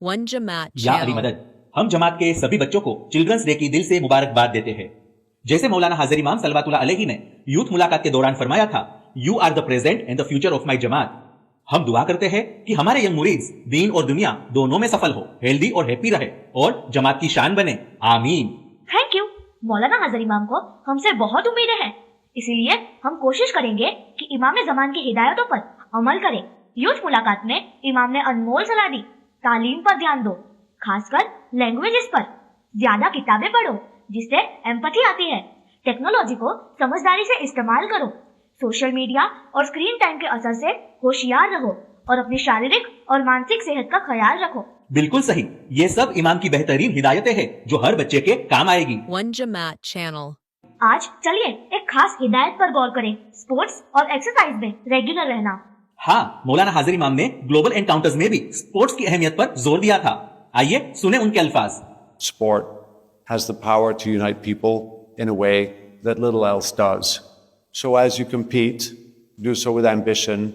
One Jamaat या Ali Channel. मदद, हम जमात के सभी बच्चों को चिल्ड्रंस डे की दिल से मुबारकबाद देते हैं। जैसे मौलाना हाजिर इमाम सलवातुल्लाह अलैहि ने यूथ मुलाकात के दौरान फरमाया था, you are the present and the future of my जमात। हम दुआ करते हैं कि हमारे यंग मुरीद दीन और दुनिया दोनों में सफल हो, हेल्दी और हैप्पी रहे और जमात की शान बने। आमीन। Thank you. मौलाना हाजिर इमाम को हमसे बहुत उम्मीदें हैं, इसीलिए हम कोशिश करेंगे कि इमाम ज़मान की हिदायतों पर अमल करें। यूथ मुलाकात में इमाम ने अनमोल सलाह दी, तालीम पर ध्यान दो, खासकर लैंग्वेजेस पर। ज्यादा किताबें पढ़ो जिससे एम्पैथी आती है। टेक्नोलॉजी को समझदारी से इस्तेमाल करो। सोशल मीडिया और स्क्रीन टाइम के असर से होशियार रहो और अपनी शारीरिक और मानसिक सेहत का ख्याल रखो। बिल्कुल सही, ये सब इमाम की बेहतरीन हिदायतें हैं जो हर बच्चे के काम आएगी। One Jamaat Channel. आज चलिए एक खास हिदायत पर गौर करें, स्पोर्ट्स और एक्सरसाइज में रेगुलर रहना। हाँ, मौलाना हाजिर इमाम ने ग्लोबल एनकाउंटर्स में भी स्पोर्ट्स की अहमियत पर जोर दिया था। आइए सुने उनके अल्फाज। Sport has the power to unite people in a way that little else does. So as you compete, do so with ambition,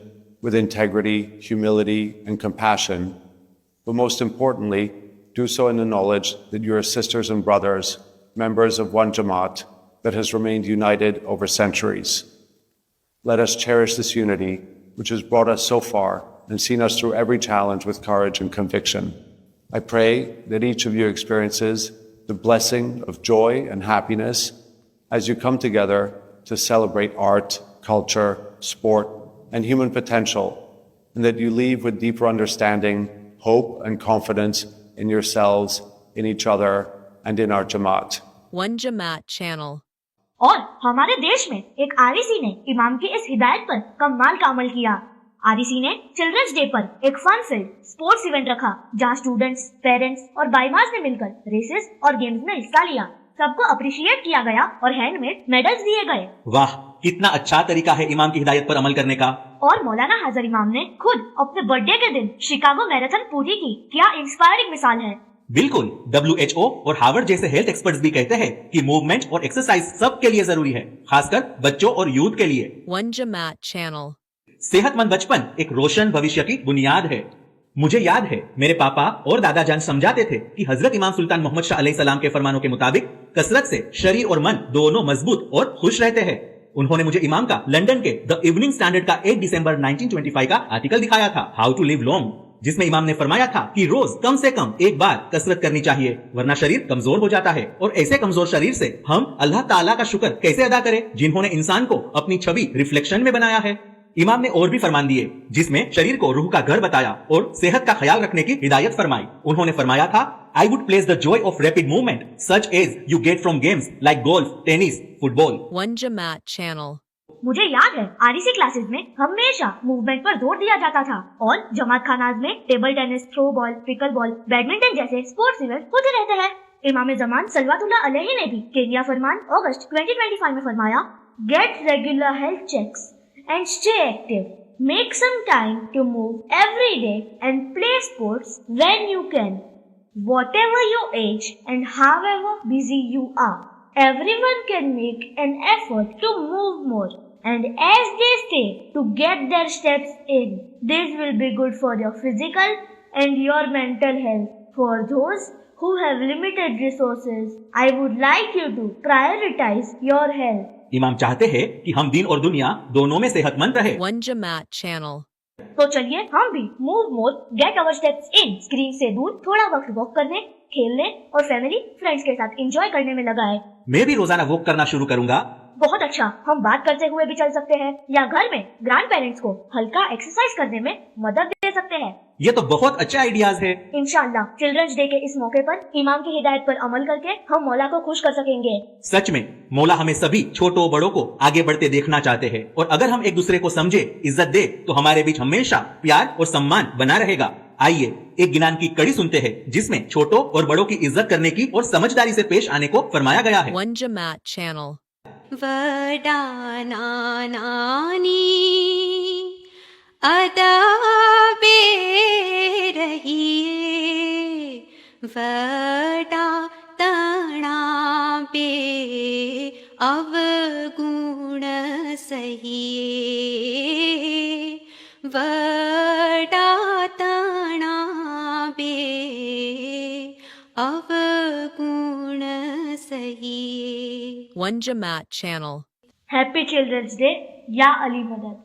with integrity, humility, and compassion. But most importantly, do so in the knowledge that you are sisters and brothers, members of one Jamaat that has remained united over centuries. Let us cherish this unity, which has brought us so far and seen us through every challenge with courage and conviction. I pray that each of you experiences the blessing of joy and happiness as you come together to celebrate art, culture, sport, and human potential, and that you leave with deeper understanding, hope, and confidence in yourselves, in each other, and in our Jamaat. One Jamaat Channel. और हमारे देश में एक REC ने इमाम की इस हिदायत पर कमाल का अमल किया। आरईसी ने चिल्ड्रंस डे पर एक फन फिल्ड स्पोर्ट्स इवेंट रखा, जहां स्टूडेंट्स, पेरेंट्स और बाइमास ने मिलकर रेसेस और गेम्स में हिस्सा लिया। सबको अप्रिशिएट किया गया और हैंडमेड मेडल्स दिए गए। वाह, कितना अच्छा तरीका है इमाम की हिदायत पर अमल करने का। और मौलाना हाजिर इमाम ने खुद अपने बर्थडे के दिन शिकागो मैराथन पूरी की। क्या इंस्पायरिंग मिसाल है। बिल्कुल, WHO और हार्वर्ड जैसे हेल्थ एक्सपर्ट्स भी कहते हैं कि मूवमेंट और एक्सरसाइज सबके लिए जरूरी है, खासकर बच्चों और यूथ के लिए। One Jamaat Channel. सेहतमंद बचपन एक रोशन भविष्य की बुनियाद है। मुझे याद है मेरे पापा और दादा जान समझाते थे कि हजरत इमाम सुल्तान मोहम्मद शाह अलैहिस्सलाम के फरमानों के मुताबिक कसरत से शरीर और मन दोनों मजबूत और खुश रहते हैं। उन्होंने मुझे इमाम का लंदन के द इवनिंग स्टैंडर्ड का 8 दिसंबर 1925 का आर्टिकल दिखाया था, हाउ टू लिव लॉन्ग, जिसमें इमाम ने फरमाया था कि रोज कम से कम एक बार कसरत करनी चाहिए, वरना शरीर कमजोर हो जाता है। और ऐसे कमजोर शरीर से हम अल्लाह ताला का शुक्र कैसे अदा करें जिन्होंने इंसान को अपनी छवि रिफ्लेक्शन में बनाया है। इमाम ने और भी फरमान दिए, जिसमें शरीर को रूह का घर बताया और सेहत का ख्याल रखने की हिदायत फरमाई। उन्होंने फरमाया था, I would place the joy of rapid movement such as you get from games like golf, tennis, football. One Jamaat Channel. मुझे याद है आरईसी क्लासेस में हमेशा मूवमेंट पर जोर दिया जाता था और जमात खानाज में table tennis, throw ball, pickle ball, badminton जैसे स्पोर्ट्स इवेंट होते रहते हैं। इमाम ज़मान सल्लल्लाहु अलैहि ने भी केनिया फरमान अगस्त 2025 में फरमाया, get regular health checks and stay active. Make some time to move every day and play sports when you can. Whatever your age and however busy you are, everyone can make an effort to move more. And as they say, to get their steps in, this will be good for your physical and your mental health. For those who have limited resources, I would like you to prioritize your health. इमाम चाहते हैं कि हम दीन और दुनिया दोनों में सेहतमंद रहे। One Jamaat Channel. तो चलिए हम भी move more, get our steps in, screen से दूर थोड़ा वक्त वॉक करने, खेलने और फैमिली फ्रेंड्स के साथ एंजॉय करने में लगाए। मैं भी रोजाना वॉक करना शुरू करूंगा। बहुत अच्छा, हम बात करते हुए भी चल सकते हैं या घर में ग्रैंड पेरेंट्स को हल्का एक्सरसाइज करने में मदद दे सकते हैं। ये तो बहुत अच्छे आइडियाज है। इंशाल्लाह चिल्ड्रंस डे के इस मौके पर इमाम की हिदायत पर अमल करके हम मौला को खुश कर सकेंगे। सच में मौला हमें सभी छोटों बड़ों को आगे बढ़ते देखना चाहते हैं और अगर हम एक दूसरे को समझे, इज्जत दे तो हमारे बीच हमेशा प्यार और सम्मान बना रहेगा। आइए एक गिनान की कड़ी सुनते हैं जिसमें छोटों और बड़ों की इज्जत करने की और समझदारी से पेश आने को फरमाया गया है। One Jamaat Channel. वडाना नानी अदाबे रहिए, वडा तणा पे अवगुण सहिए, वडा तणा पे અવગુણ સહીએ. One Jamaat Channel. Happy children's day या अली मदद.